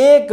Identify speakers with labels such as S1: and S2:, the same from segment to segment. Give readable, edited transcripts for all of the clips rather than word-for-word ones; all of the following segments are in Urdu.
S1: 1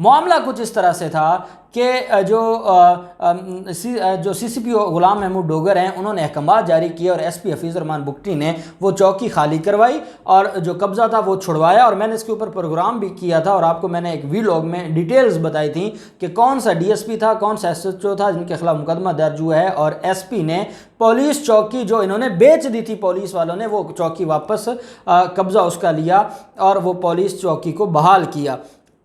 S1: معاملہ کچھ اس طرح سے تھا کہ جو سی سی پی او غلام محمود ڈوگر ہیں انہوں نے احکامات جاری کیے اور ایس پی حفیظ الرحمان بگٹی نے وہ چوکی خالی کروائی اور جو قبضہ تھا وہ چھڑوایا، اور میں نے اس کے اوپر پروگرام بھی کیا تھا اور آپ کو میں نے ایک ویلاگ میں ڈیٹیلز بتائی تھیں کہ کون سا ڈی ایس پی تھا، کون سا ایس ایچ او تھا جن کے خلاف مقدمہ درج ہوا ہے، اور ایس پی نے پولیس چوکی جو انہوں نے بیچ دی تھی پولیس والوں نے، وہ چوکی واپس قبضہ اس کا لیا اور وہ پولیس چوکی کو بحال کیا۔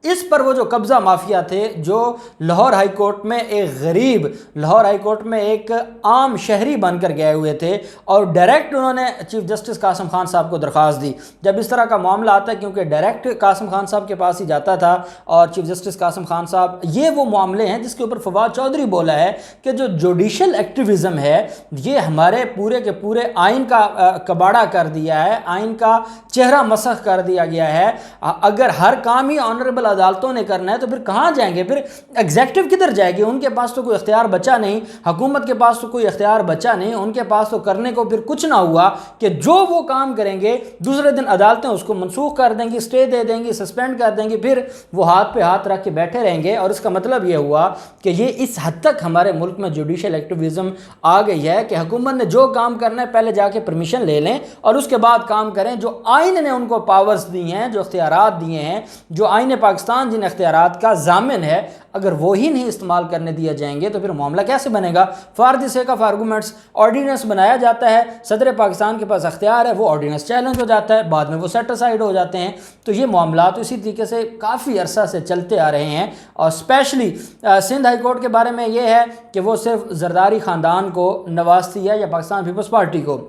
S1: اس پر وہ جو قبضہ مافیا تھے جو لاہور ہائی کورٹ میں ایک غریب، لاہور ہائی کورٹ میں ایک عام شہری بن کر گئے ہوئے تھے، اور ڈائریکٹ انہوں نے چیف جسٹس قاسم خان صاحب کو درخواست دی۔ جب اس طرح کا معاملہ آتا ہے، کیونکہ ڈائریکٹ قاسم خان صاحب کے پاس ہی جاتا تھا اور چیف جسٹس قاسم خان صاحب، یہ وہ معاملے ہیں جس کے اوپر فواد چودھری بولا ہے کہ جو جوڈیشل ایکٹیویزم ہے یہ ہمارے پورے کے پورے آئین کا کباڑہ کر دیا ہے، آئین کا چہرہ مسخ کر دیا گیا ہے۔ اگر ہر کام ہی آنریبل عدالتوں نے کرنا ہے تو پھر کہاں جائیں گے، پھر ایگزیکٹو کدھر جائے گی؟ ان کے پاس تو کوئی اختیار بچا نہیں، حکومت کے پاس تو کوئی اختیار بچا نہیں، ان کے پاس تو کرنے کو پھر کچھ نہ ہوا کہ جو وہ کام کریں گے دوسرے دن عدالتیں اس کو منسوخ کر دیں گی، اسٹے دے دیں گی، سسپینڈ کر دیں گی، پھر وہ ہاتھ پہ ہاتھ رکھ کے بیٹھے رہیں گے۔ اور اس کا مطلب یہ ہوا کہ یہ اس حد تک ہمارے ملک میں جوڈیشل ایکٹیویزم آ گئی ہے کہ حکومت نے جو کام کرنا ہے پہلے جا کے پرمیشن لے لیں اور اس کے بعد کام کریں۔ جو آئین نے ان کو پاورز دی ہیں، جو اختیارات دیے ہیں، جو آئین پاکستان جن اختیارات کا ضامن ہے، اگر وہی نہیں استعمال کرنے دیا جائیں گے تو پھر معاملہ کیسے بنے گا؟ For the sake of arguments ordinance بنایا جاتا ہے، صدر پاکستان کے پاس اختیار ہے، وہ آرڈیننس چیلنج ہو جاتا ہے، بعد میں وہ سیٹ اسائیڈ ہو جاتے ہیں۔ تو یہ معاملات اسی طریقے سے کافی عرصہ سے چلتے آ رہے ہیں، اور اسپیشلی سندھ ہائی کورٹ کے بارے میں یہ ہے کہ وہ صرف زرداری خاندان کو نوازتی ہے یا پاکستان پیپلز پارٹی کو۔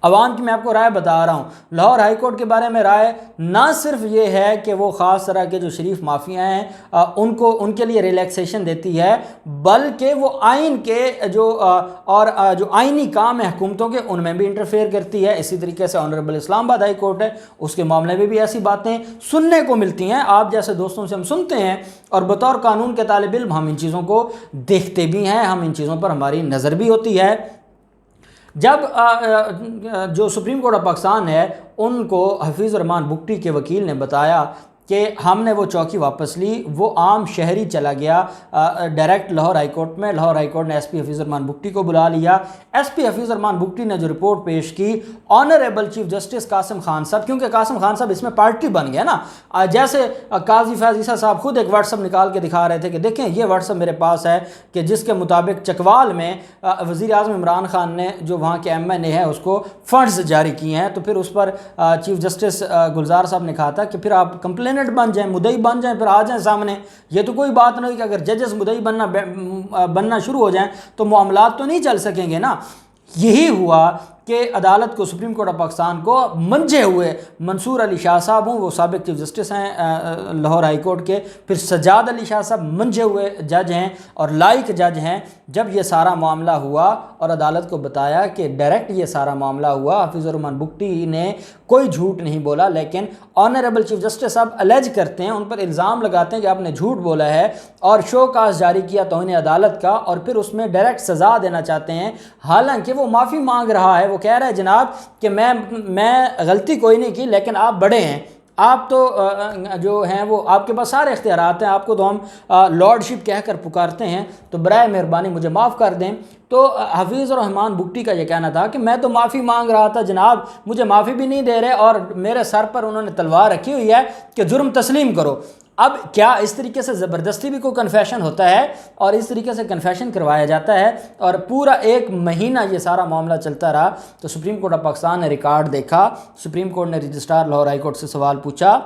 S1: عوام کی میں آپ کو رائے بتا رہا ہوں، لاہور ہائی کورٹ کے بارے میں رائے نہ صرف یہ ہے کہ وہ خاص طرح کے جو شریف مافیا ہیں ان کے لیے ریلیکسیشن دیتی ہے، بلکہ وہ آئین کے جو آئینی کام ہے حکومتوں کے ان میں بھی انٹرفیئر کرتی ہے۔ اسی طریقے سے آنریبل اسلام آباد ہائی کورٹ ہے، اس کے معاملے میں بھی ایسی باتیں سننے کو ملتی ہیں، آپ جیسے دوستوں سے ہم سنتے ہیں، اور بطور قانون کے طالب علم ہم ان چیزوں کو دیکھتے بھی ہیں، ہم ان چیزوں پر ہماری نظر بھی ہوتی ہے۔ جب جو سپریم کورٹ آف پاکستان ہے ان کو حفیظ الرحمان بگٹی کے وکیل نے بتایا کہ ہم نے وہ چوکی واپس لی، وہ عام شہری چلا گیا ڈائریکٹ لاہور ہائی کورٹ میں، لاہور ہائی کورٹ نے ایس پی حفیظ الرحمان بگٹی کو بلا لیا۔ ایس پی حفیظ الرحمان بگٹی نے جو رپورٹ پیش کی، honourable chief justice Qasim Khan صاحب، کیونکہ قاسم خان صاحب اس میں پارٹی بن گیا نا، جیسے قاضی فیاض عیسیٰ صاحب خود ایک واٹس اپ نکال کے دکھا رہے تھے کہ دیکھیں یہ واٹس اپ میرے پاس ہے، کہ جس کے مطابق چکوال میں وزیر اعظم عمران خان نے جو وہاں کے ایم این اے ہے اس کو فنڈز جاری کیے ہیں، تو پھر اس پر چیف جسٹس گلزار صاحب نے کہا تھا کہ پھر آپ کمپلیننٹ بن جائیں، مدعی بن جائیں، پھر آ جائیں سامنے۔ یہ تو کوئی بات نہیں کہ اگر ججز مدعی بننا شروع ہو جائیں تو معاملات تو نہیں چل سکیں گے نا۔ یہی ہوا کہ عدالت کو، سپریم کورٹ آف پاکستان کو منجھے ہوئے منصور علی شاہ صاحب ہوں، وہ سابق چیف جسٹس ہیں لاہور ہائی کورٹ کے، پھر سجاد علی شاہ صاحب منجھے ہوئے جج ہیں اور لائق جج ہیں۔ جب یہ سارا معاملہ ہوا اور عدالت کو بتایا کہ ڈائریکٹ یہ سارا معاملہ ہوا، حفیظ الرحمان بگٹی نے کوئی جھوٹ نہیں بولا، لیکن آنریبل چیف جسٹس صاحب الیج کرتے ہیں، ان پر الزام لگاتے ہیں کہ آپ نے جھوٹ بولا ہے اور شو کاز جاری کیا توہین عدالت کا، اور پھر اس میں ڈائریکٹ سزا دینا چاہتے ہیں، حالانکہ وہ معافی مانگ رہا ہے۔ وہ کہہ رہا ہے جناب کہ میں غلطی کوئی نہیں کی، لیکن آپ بڑے ہیں، آپ تو جو ہیں وہ آپ کے پاس سارے اختیارات ہیں، آپ کو تو ہم لارڈ شپ کہہ کر پکارتے ہیں، تو برائے مہربانی مجھے معاف کر دیں۔ تو حفیظ الرحمان بگٹی کا یہ کہنا تھا کہ میں تو معافی مانگ رہا تھا جناب، مجھے معافی بھی نہیں دے رہے، اور میرے سر پر انہوں نے تلوار رکھی ہوئی ہے کہ جرم تسلیم کرو۔ اب کیا اس طریقے سے زبردستی بھی کوئی کنفیشن ہوتا ہے؟ اور اس طریقے سے کنفیشن کروایا جاتا ہے، اور پورا 1 مہینہ یہ سارا معاملہ چلتا رہا۔ تو سپریم کورٹ آف پاکستان نے ریکارڈ دیکھا، سپریم کورٹ نے رجسٹرار لاہور ہائی کورٹ سے سوال پوچھا،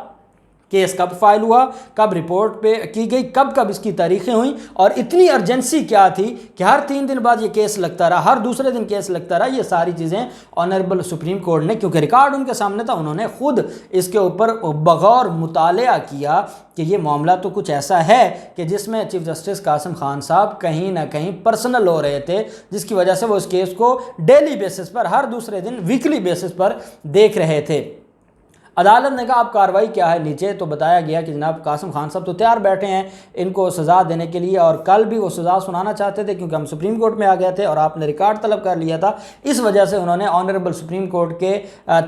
S1: کیس کب فائل ہوا، کب رپورٹ پہ کی گئی، کب اس کی تاریخیں ہوئیں، اور اتنی ارجنسی کیا تھی کہ ہر 3 دن بعد یہ کیس لگتا رہا، ہر دوسرے دن کیس لگتا رہا۔ یہ ساری چیزیں آنریبل سپریم کورٹ نے، کیونکہ ریکارڈ ان کے سامنے تھا، انہوں نے خود اس کے اوپر بغور مطالعہ کیا کہ یہ معاملہ تو کچھ ایسا ہے کہ جس میں چیف جسٹس قاسم خان صاحب کہیں نہ کہیں پرسنل ہو رہے تھے، جس کی وجہ سے وہ اس کیس کو ڈیلی بیسس پر، ہر دوسرے دن، ویکلی بیسس پر دیکھ رہے تھے۔ عدالت نے کہا اب کارروائی کیا ہے نیچے، تو بتایا گیا کہ جناب قاسم خان صاحب تو تیار بیٹھے ہیں ان کو سزا دینے کے لیے، اور کل بھی وہ سزا سنانا چاہتے تھے کیونکہ ہم سپریم کورٹ میں آ گئے تھے اور آپ نے ریکارڈ طلب کر لیا تھا، اس وجہ سے انہوں نے آنریبل سپریم کورٹ کے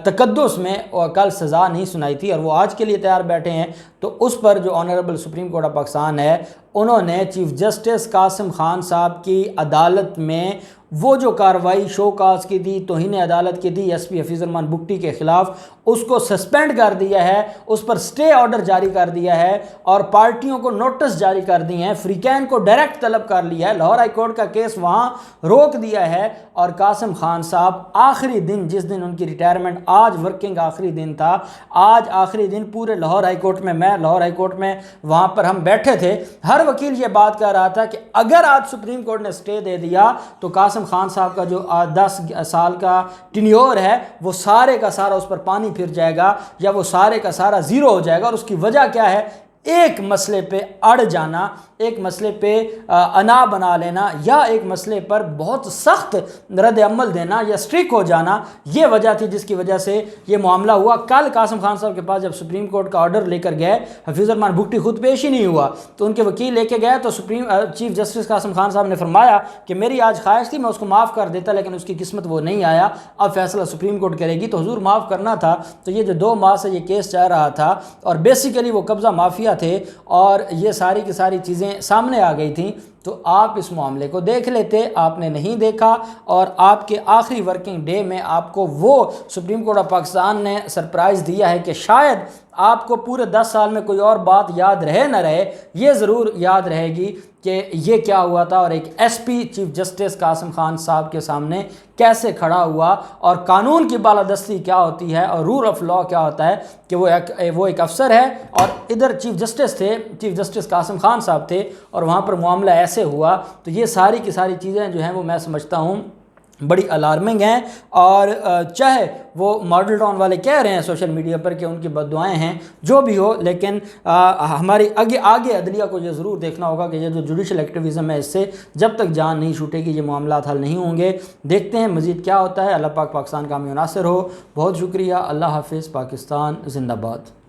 S1: تقدس میں کل سزا نہیں سنائی تھی، اور وہ آج کے لیے تیار بیٹھے ہیں۔ تو اس پر جو honourable supreme court of Pakistan ہے، انہوں نے چیف جسٹس قاسم خان صاحب کی عدالت میں وہ جو کارروائی شو کاز کی تھی، توہین عدالت کی تھی ایس پی حفیظ الرحمان بگٹی کے خلاف، اس کو سسپینڈ کر دیا ہے، اس پر سٹے آرڈر جاری کر دیا ہے، اور پارٹیوں کو نوٹس جاری کر دی ہیں، فریقین کو ڈائریکٹ طلب کر لیا ہے، لاہور ہائی کورٹ کا کیس وہاں روک دیا ہے، اور قاسم خان صاحب آخری دن، جس دن ان کی ریٹائرمنٹ، آج ورکنگ آخری دن تھا، آج آخری دن پورے لاہور ہائی کورٹ میں، میں لاہور ہائی کورٹ میں وہاں پر ہم بیٹھے تھے، ہر وکیل یہ بات کر رہا تھا کہ اگر آج سپریم کورٹ نے سٹے دے دیا تو قاسم خان صاحب کا جو 10 سال کا ٹینیور ہے وہ سارے کا سارا اس پر پانی پھر جائے گا، یا وہ سارے کا سارا زیرو ہو جائے گا، اور اس کی وجہ کیا ہے؟ ایک مسئلے پہ اڑ جانا، ایک مسئلے پہ انا بنا لینا، یا ایک مسئلے پر بہت سخت رد عمل دینا یا سٹرک ہو جانا، یہ وجہ تھی جس کی وجہ سے یہ معاملہ ہوا۔ کل قاسم خان صاحب کے پاس جب سپریم کورٹ کا آرڈر لے کر گئے، حفیظ الرحمان بگٹی خود پیش ہی نہیں ہوا، تو ان کے وکیل لے کے گئے، تو چیف جسٹس قاسم خان صاحب نے فرمایا کہ میری آج خواہش تھی میں اس کو معاف کر دیتا، لیکن اس کی قسمت وہ نہیں آیا، اب فیصلہ سپریم کورٹ کرے گی، تو حضور معاف کرنا تھا۔ تو یہ جو 2 ماہ سے یہ کیس چل رہا تھا، اور بیسیکلی وہ قبضہ مافیا تھے، اور یہ ساری کی ساری چیزیں سامنے آ گئی تھیں، تو آپ اس معاملے کو دیکھ لیتے، آپ نے نہیں دیکھا، اور آپ کے آخری ورکنگ ڈے میں آپ کو وہ سپریم کورٹ آف پاکستان نے سرپرائز دیا ہے کہ شاید آپ کو پورے 10 سال میں کوئی اور بات یاد رہے نہ رہے، یہ ضرور یاد رہے گی کہ یہ کیا ہوا تھا، اور ایک S P chief justice Qasim Khan صاحب کے سامنے کیسے کھڑا ہوا، اور قانون کی بالادستی کیا ہوتی ہے، اور رول آف لا کیا ہوتا ہے، کہ وہ ایک افسر ہے، اور ادھر چیف جسٹس تھے، چیف جسٹس قاسم خان صاحب تھے، اور وہاں پر معاملہ ایسے ہوا۔ تو یہ ساری کی ساری چیزیں جو ہیں وہ میں سمجھتا ہوں بڑی الارمنگ ہیں، اور چاہے وہ ماڈل ٹاؤن والے کہہ رہے ہیں سوشل میڈیا پر کہ ان کی بد دعائیں ہیں، جو بھی ہو، لیکن ہماری آگے عدلیہ کو یہ ضرور دیکھنا ہوگا کہ یہ جو جوڈیشل ایکٹیویزم ہے، اس سے جب تک جان نہیں چھوٹے گی یہ معاملات حل نہیں ہوں گے۔ دیکھتے ہیں مزید کیا ہوتا ہے۔ اللہ پاک پاکستان کا حامی و ناصر ہو۔ بہت شکریہ۔ اللہ حافظ۔ پاکستان زندہ باد۔